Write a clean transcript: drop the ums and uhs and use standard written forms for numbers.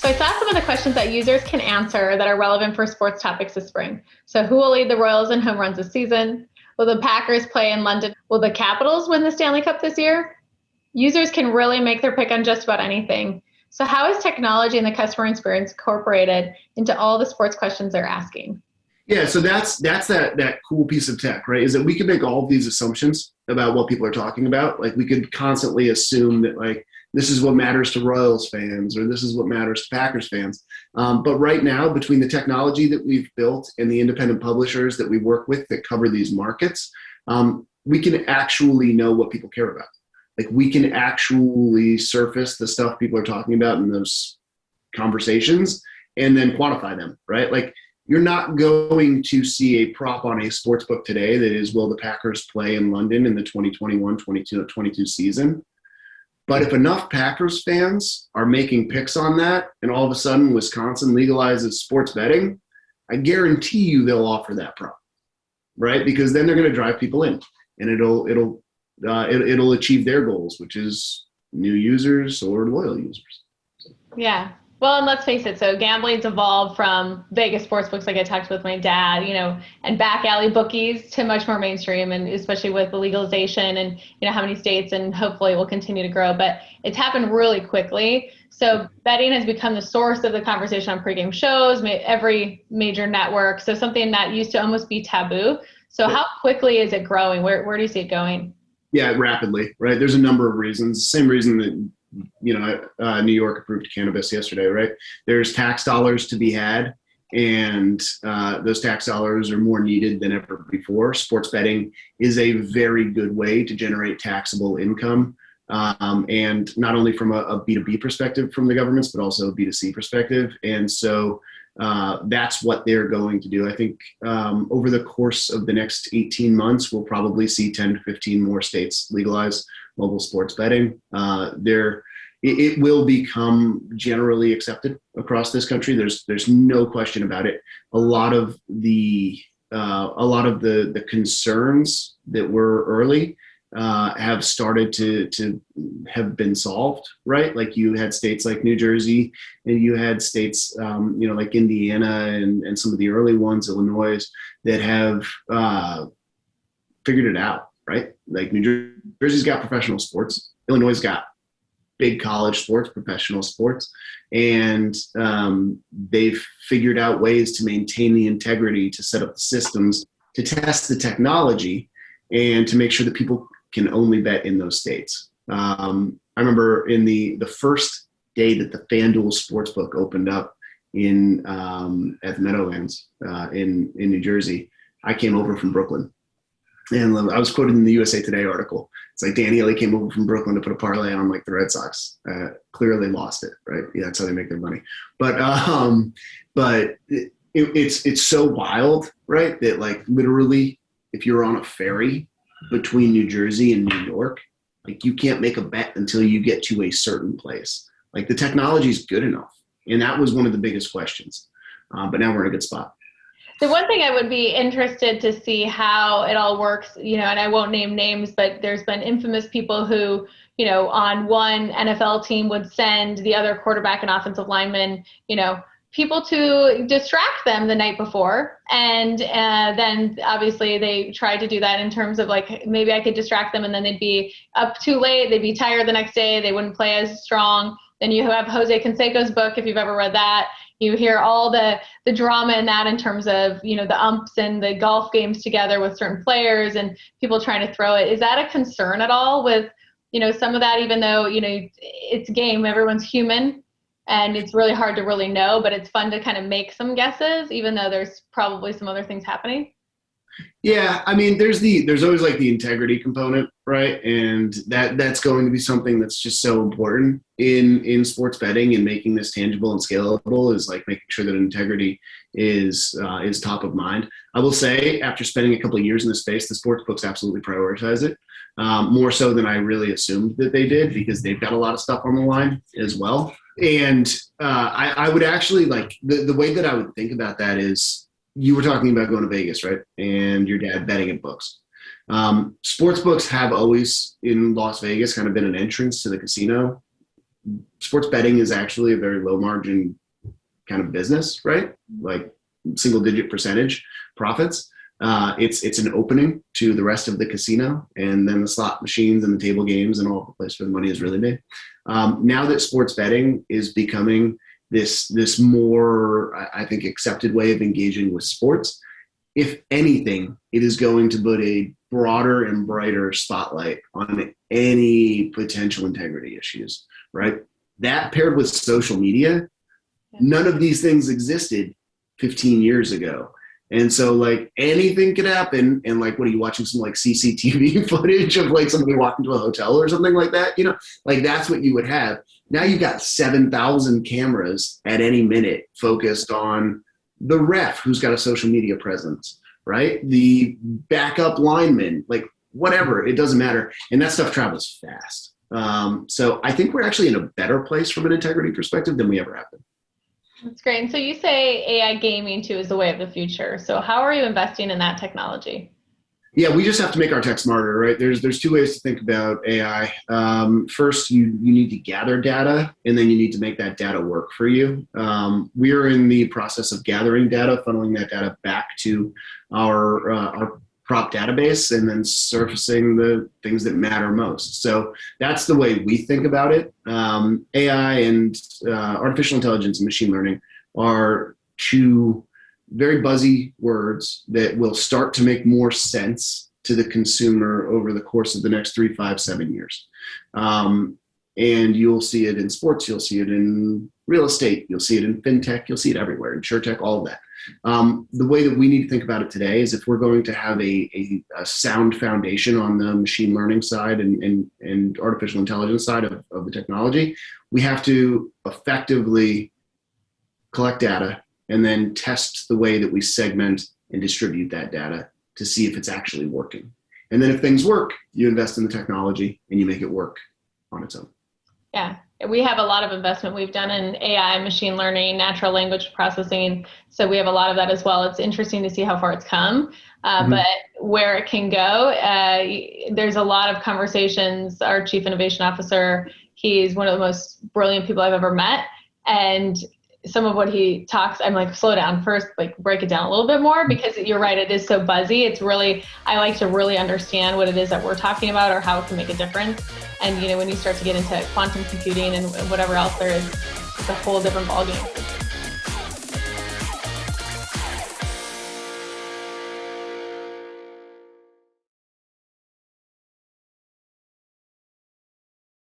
So I saw some of the questions that users can answer that are relevant for sports topics this spring. So who will lead the Royals in home runs this season? Will the Packers play in London? Will the Capitals win the Stanley Cup this year? Users can really make their pick on just about anything. So how is technology and the customer experience incorporated into all the sports questions they're asking? Yeah, so that's that cool piece of tech, right? Is that we can make all of these assumptions about what people are talking about. Like we could constantly assume that like this is what matters to Royals fans or this is what matters to Packers fans. But right now, between the technology that we've built and the independent publishers that we work with that cover these markets, we can actually know what people care about. Like we can actually surface the stuff people are talking about in those conversations and then quantify them, right? Like you're not going to see a prop on a sports book today that is, will the Packers play in London in the 2021-22 season? But if enough Packers fans are making picks on that and all of a sudden Wisconsin legalizes sports betting, I guarantee you they'll offer that prop, right? Because then they're going to drive people in and it'll achieve their goals, which is new users or loyal users. Yeah. Well, and let's face it. So gambling's evolved from Vegas sportsbooks, like I talked with my dad, and back alley bookies to much more mainstream, and especially with the legalization and, how many states, and hopefully it will continue to grow. But it's happened really quickly. So betting has become the source of the conversation on pregame shows, every major network. So something that used to almost be taboo. So how quickly is it growing? Where do you see it going? Yeah, rapidly, right? There's a number of reasons. Same reason that New York approved cannabis yesterday, right? There's tax dollars to be had, and those tax dollars are more needed than ever before. Sports betting is a very good way to generate taxable income, and not only from a B2B perspective from the governments, but also a B2C perspective. And so that's what they're going to do. I think over the course of the next 18 months, we'll probably see 10 to 15 more states legalize mobile sports betting. It will become generally accepted across this country. There's no question about it. A lot of the concerns that were early have started to have been solved, right? Like you had states like New Jersey, and you had states, like Indiana and some of the early ones, Illinois, that have figured it out, right? Like New Jersey's got professional sports, Illinois' got big college sports, professional sports, and they've figured out ways to maintain the integrity, to set up the systems, to test the technology, and to make sure that people can only bet in those states. I remember in the first day that the FanDuel Sportsbook opened up at the Meadowlands in New Jersey, I came over from Brooklyn. And I was quoted in the USA Today article. It's like Dan Healy came over from Brooklyn to put a parlay on like the Red Sox. Clearly lost it, right? Yeah, that's how they make their money. But it's so wild, right? That like literally, if you're on a ferry between New Jersey and New York, like you can't make a bet until you get to a certain place. Like the technology is good enough, and that was one of the biggest questions. But now we're in a good spot. The one thing I would be interested to see how it all works, and I won't name names, but there's been infamous people who, on one NFL team would send the other quarterback and offensive lineman, people to distract them the night before. And then obviously they tried to do that in terms of like, maybe I could distract them and then they'd be up too late. They'd be tired the next day. They wouldn't play as strong. Then you have Jose Canseco's book, if you've ever read that. You hear all the drama in that in terms of, the umps and the golf games together with certain players and people trying to throw it. Is that a concern at all with, some of that, even though, it's a game, everyone's human and it's really hard to really know, but it's fun to kind of make some guesses, even though there's probably some other things happening? Yeah, I mean, there's always like the integrity component, right? And that's going to be something that's just so important in sports betting, and making this tangible and scalable is like making sure that integrity is top of mind. I will say, after spending a couple of years in this space, the sports books absolutely prioritize it, more so than I really assumed that they did, because they've got a lot of stuff on the line as well. And I would actually like the way that I would think about that is, you were talking about going to Vegas, right? And your dad betting at books. Sports books have always in Las Vegas kind of been an entrance to the casino sports betting is actually a very low margin kind of business, right? Like single digit percentage profits. It's an opening to the rest of the casino, and then the slot machines and the table games and all the place where the money is really made. Now that sports betting is becoming this more, I think, accepted way of engaging with sports, if anything, it is going to put a broader and brighter spotlight on any potential integrity issues, right? That paired with social media, none of these things existed 15 years ago. And so like anything could happen. And like, what are you watching, some like CCTV footage of like somebody walking to a hotel or something like that? You know, like that's what you would have. Now you've got 7,000 cameras at any minute focused on the ref who's got a social media presence, right? The backup lineman, like whatever, it doesn't matter. And that stuff travels fast. So I think we're actually in a better place from an integrity perspective than we ever have been. That's great. And so you say AI gaming too is the way of the future. So how are you investing in that technology? Yeah, we just have to make our tech smarter, right? There's two ways to think about AI. First, you need to gather data, and then you need to make that data work for you. We're in the process of gathering data, funneling that data back to our prop database, and then surfacing the things that matter most. So that's the way we think about it. AI and artificial intelligence and machine learning are two very buzzy words that will start to make more sense to the consumer over the course of the next 3, 5, 7 years. And you'll see it in sports, you'll see it in real estate, you'll see it in fintech, you'll see it everywhere, insurtech, all of that. The way that we need to think about it today is if we're going to have a sound foundation on the machine learning side and artificial intelligence side of the technology, we have to effectively collect data and then test the way that we segment and distribute that data to see if it's actually working. And then if things work, you invest in the technology and you make it work on its own. Yeah, we have a lot of investment we've done in AI, machine learning, natural language processing. So we have a lot of that as well. It's interesting to see how far it's come, but where it can go, there's a lot of conversations. Our chief innovation officer, he's one of the most brilliant people I've ever met. And some of what he talks, I'm like, slow down first, like break it down a little bit more, because you're right, it is so buzzy. It's really, I like to really understand what it is that we're talking about or how it can make a difference. And, you know, when you start to get into quantum computing and whatever else there is, it's a whole different ballgame.